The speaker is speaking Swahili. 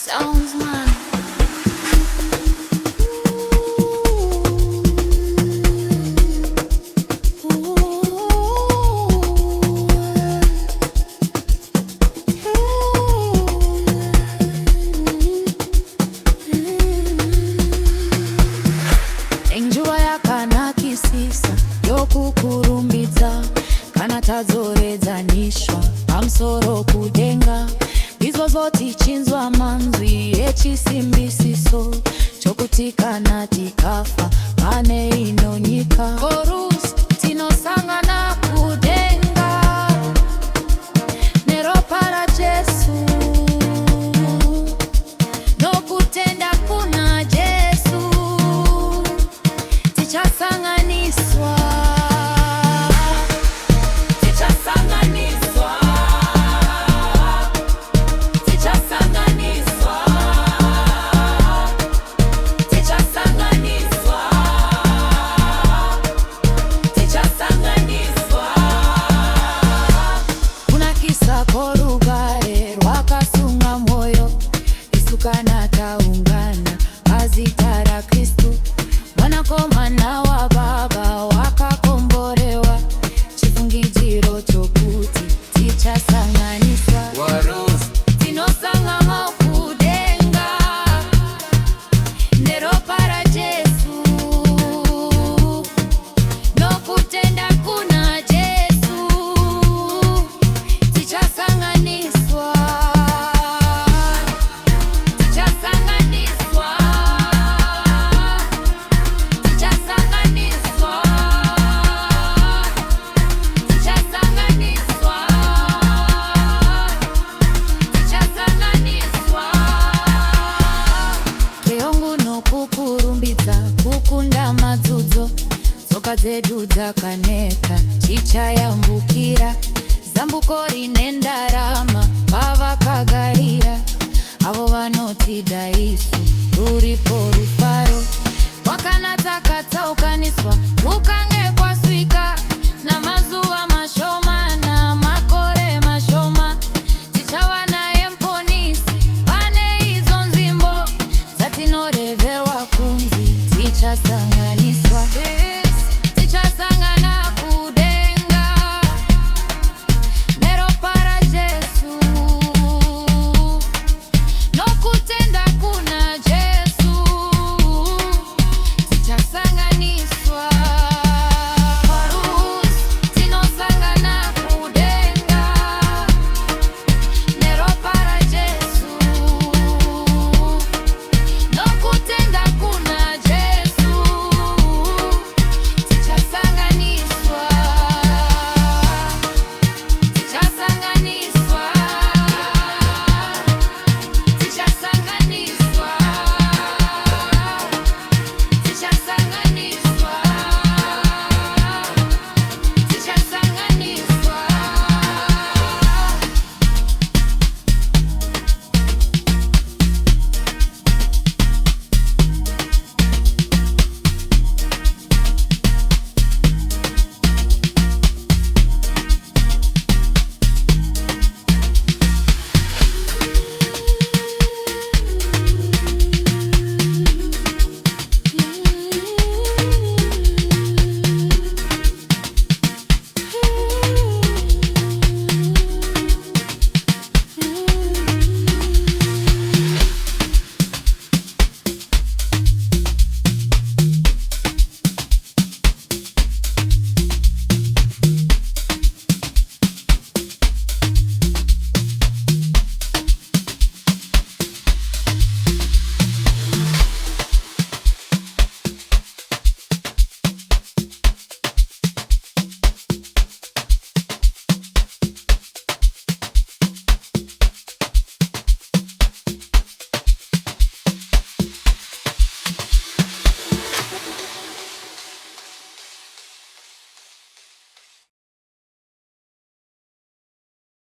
Soundzman. Enjua yakana kisisa yokukurumbidza kana tadzoredzaniswa pamusoro kudenga izvozvo tichinzwa manzwi echisimbisiso chokuti kana tikafa pane ino nyika. Chorus tinosangana kudenga neropa raJesu nokutenda kuna Jesu tichasanganiswa. Korugare rwakasunga moyo isukana taungana pazita ra Kristu mwanakomana wa Baba wakakomborewa chifungidziro chokuti tichasanganiswa. Tinosangana kudenga neropa raJesu nokutenda kuna Jesu tichasanganiswa. Keongu nokukurumbidza kukunda madzudzo tsoka dzedu dzakaneta tichayambukira zambuko rine ndarama pavakagarira avo vanotida isu ruripo rufaro rwakanaka katsaukaniswa